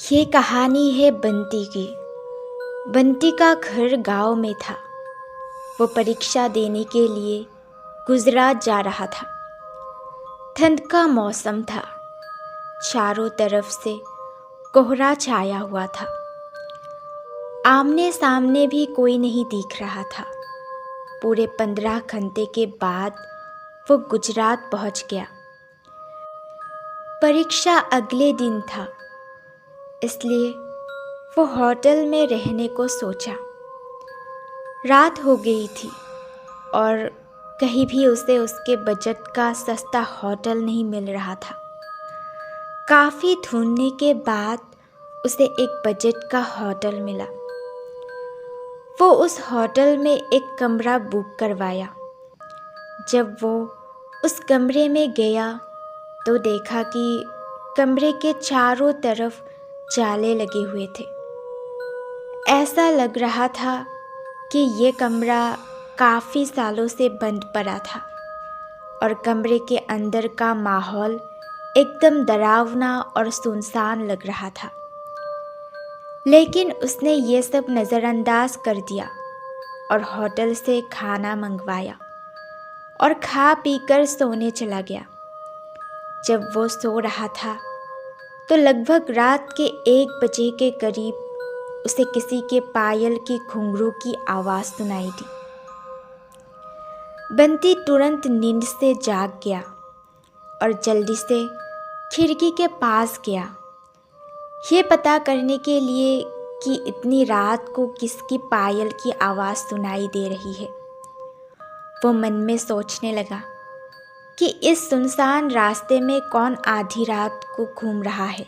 ये कहानी है बंटी की। बंटी का घर गांव में था। वो परीक्षा देने के लिए गुजरात जा रहा था। ठंड का मौसम था। चारों तरफ से कोहरा छाया हुआ था। आमने सामने भी कोई नहीं दिख रहा था। पूरे 15 घंटे के बाद वो गुजरात पहुंच गया। परीक्षा अगले दिन था, इसलिए वो होटल में रहने को सोचा। रात हो गई थी और कहीं भी उसे उसके बजट का सस्ता होटल नहीं मिल रहा था। काफ़ी ढूंढने के बाद उसे एक बजट का होटल मिला। वो उस होटल में एक कमरा बुक करवाया। जब वो उस कमरे में गया तो देखा कि कमरे के चारों तरफ जाले लगे हुए थे। ऐसा लग रहा था कि ये कमरा काफ़ी सालों से बंद पड़ा था और कमरे के अंदर का माहौल एकदम डरावना और सुनसान लग रहा था। लेकिन उसने ये सब नज़रअंदाज कर दिया और होटल से खाना मंगवाया और खा पीकर सोने चला गया। जब वो सो रहा था तो लगभग रात के 1 बजे के करीब उसे किसी के पायल की घुंघरू की आवाज़ सुनाई दी। बंटी तुरंत नींद से जाग गया और जल्दी से खिड़की के पास गया, ये पता करने के लिए कि इतनी रात को किसकी पायल की आवाज़ सुनाई दे रही है। वो मन में सोचने लगा कि इस सुनसान रास्ते में कौन आधी रात को घूम रहा है,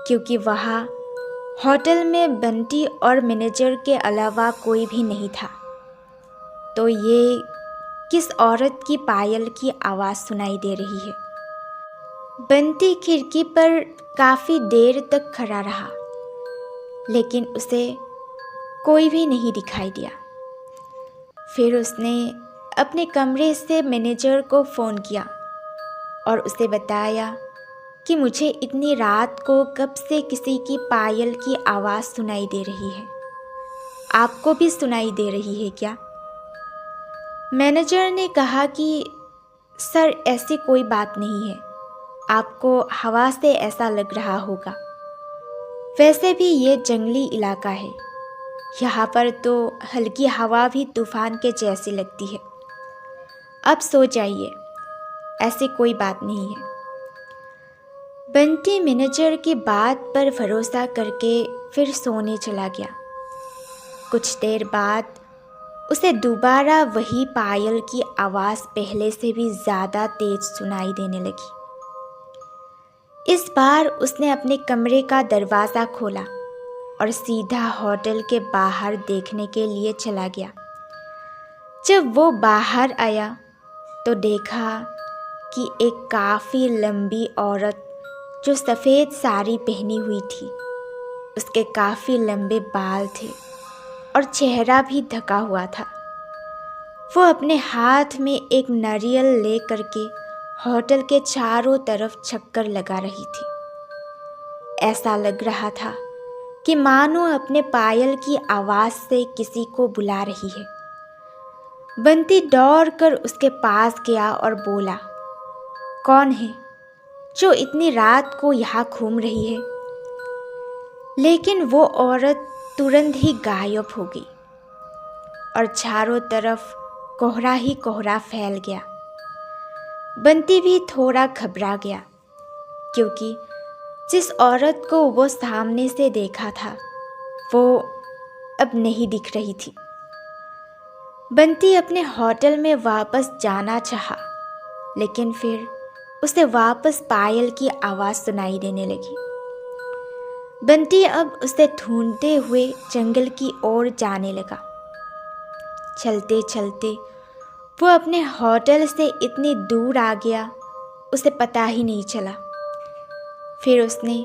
क्योंकि वहाँ होटल में बंटी और मैनेजर के अलावा कोई भी नहीं था। तो ये किस औरत की पायल की आवाज़ सुनाई दे रही है। बंटी खिड़की पर काफ़ी देर तक खड़ा रहा, लेकिन उसे कोई भी नहीं दिखाई दिया। फिर उसने अपने कमरे से मैनेजर को फ़ोन किया और उसे बताया कि मुझे इतनी रात को कब से किसी की पायल की आवाज़ सुनाई दे रही है। आपको भी सुनाई दे रही है क्या? मैनेजर ने कहा कि सर, ऐसी कोई बात नहीं है, आपको हवा से ऐसा लग रहा होगा। वैसे भी ये जंगली इलाका है, यहाँ पर तो हल्की हवा भी तूफान के जैसी लगती है। अब सो जाइए, ऐसी कोई बात नहीं है। बंटी मैनेजर की बात पर भरोसा करके फिर सोने चला गया। कुछ देर बाद उसे दोबारा वही पायल की आवाज़ पहले से भी ज़्यादा तेज सुनाई देने लगी। इस बार उसने अपने कमरे का दरवाज़ा खोला और सीधा होटल के बाहर देखने के लिए चला गया। जब वो बाहर आया तो देखा कि एक काफ़ी लंबी औरत जो सफ़ेद साड़ी पहनी हुई थी, उसके काफ़ी लंबे बाल थे और चेहरा भी ढका हुआ था। वो अपने हाथ में एक नारियल ले करके होटल के चारों तरफ चक्कर लगा रही थी। ऐसा लग रहा था कि मानो अपने पायल की आवाज़ से किसी को बुला रही है। बंटी दौड़कर उसके पास गया और बोला, कौन है जो इतनी रात को यहाँ घूम रही है? लेकिन वो औरत तुरंत ही गायब हो गई और चारों तरफ कोहरा ही कोहरा फैल गया। बंटी भी थोड़ा घबरा गया, क्योंकि जिस औरत को वो सामने से देखा था वो अब नहीं दिख रही थी। बंटी अपने होटल में वापस जाना चाहा, लेकिन फिर उसे वापस पायल की आवाज़ सुनाई देने लगी। बंटी अब उसे ढूंढते हुए जंगल की ओर जाने लगा। चलते चलते वो अपने होटल से इतनी दूर आ गया, उसे पता ही नहीं चला। फिर उसने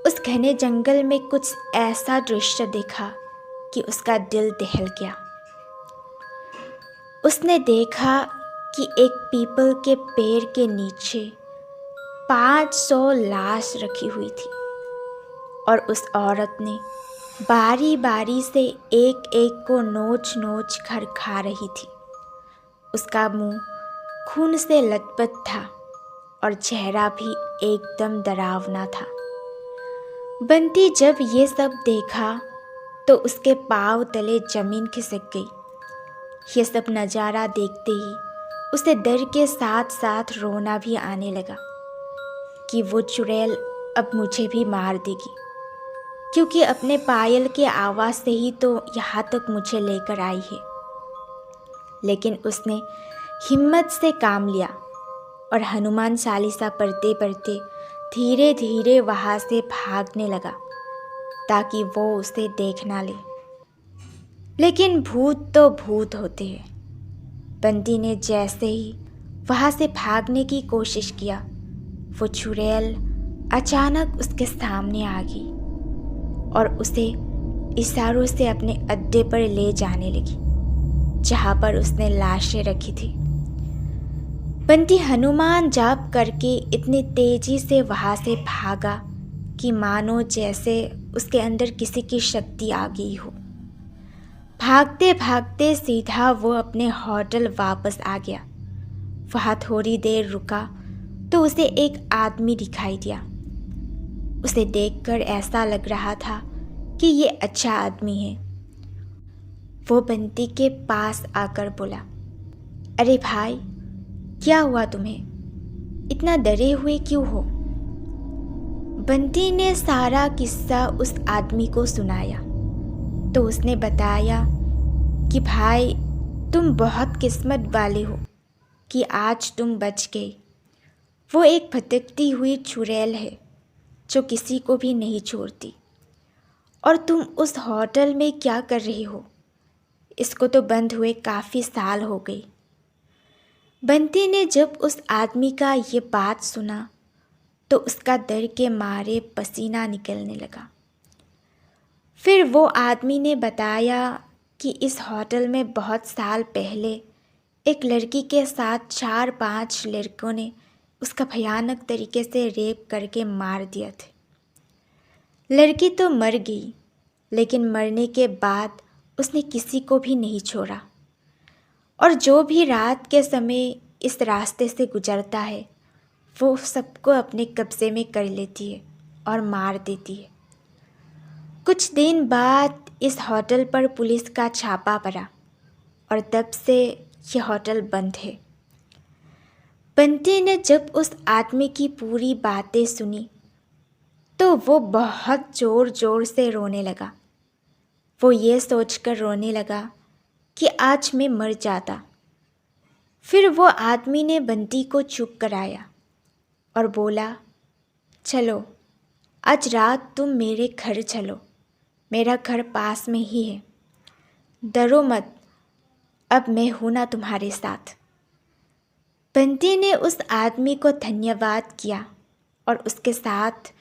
उस घने जंगल में कुछ ऐसा दृश्य देखा कि उसका दिल दहल गया। उसने देखा कि एक पीपल के पेड़ के नीचे 500 लाश रखी हुई थी। और उस औरत ने बारी बारी से एक एक को नोच नोच कर खा रही थी। उसका मुंह खून से लथपथ था और चेहरा भी एकदम डरावना था। बंटी जब ये सब देखा तो उसके पाँव तले जमीन खिसक गई। ये सब नज़ारा देखते ही उसे डर के साथ साथ रोना भी आने लगा कि वो चुड़ैल अब मुझे भी मार देगी, क्योंकि अपने पायल के आवाज़ से ही तो यहाँ तक मुझे लेकर आई है। लेकिन उसने हिम्मत से काम लिया और हनुमान चालीसा पढ़ते पढ़ते धीरे धीरे वहाँ से भागने लगा ताकि वो उसे देख ना ले। लेकिन भूत तो भूत होते हैं। बंटी ने जैसे ही वहाँ से भागने की कोशिश किया, वो चुड़ैल अचानक उसके सामने आ गई और उसे इशारों से अपने अड्डे पर ले जाने लगी, जहाँ पर उसने लाशें रखी थी। बंटी हनुमान जाप करके इतनी तेजी से वहाँ से भागा कि मानो जैसे उसके अंदर किसी की शक्ति आ गई हो। भागते भागते सीधा वो अपने होटल वापस आ गया। वहाँ थोड़ी देर रुका तो उसे एक आदमी दिखाई दिया। उसे देखकर ऐसा लग रहा था कि ये अच्छा आदमी है। वो बंटी के पास आकर बोला, अरे भाई, क्या हुआ तुम्हें? इतना डरे हुए क्यों हो? बंटी ने सारा किस्सा उस आदमी को सुनाया तो उसने बताया कि भाई, तुम बहुत किस्मत वाले हो कि आज तुम बच गए। वो एक भटकती हुई चुड़ैल है जो किसी को भी नहीं छोड़ती। और तुम उस होटल में क्या कर रही हो? इसको तो बंद हुए काफ़ी साल हो गए। बंटी ने जब उस आदमी का ये बात सुना तो उसका डर के मारे पसीना निकलने लगा। फिर वो आदमी ने बताया कि इस होटल में बहुत साल पहले एक लड़की के साथ 4-5 लड़कों ने उसका भयानक तरीके से रेप करके मार दिया थे। लड़की तो मर गई, लेकिन मरने के बाद उसने किसी को भी नहीं छोड़ा और जो भी रात के समय इस रास्ते से गुजरता है वो सबको अपने कब्जे में कर लेती है और मार देती है। कुछ दिन बाद इस होटल पर पुलिस का छापा पड़ा और तब से यह होटल बंद है। बंटी ने जब उस आदमी की पूरी बातें सुनी तो वो बहुत ज़ोर ज़ोर से रोने लगा। वो ये सोचकर रोने लगा कि आज मैं मर जाता। फिर वो आदमी ने बंटी को चुप कराया और बोला, चलो आज रात तुम मेरे घर चलो, मेरा घर पास में ही है। डरो मत, अब मैं हूँ ना तुम्हारे साथ। बंटी ने उस आदमी को धन्यवाद किया और उसके साथ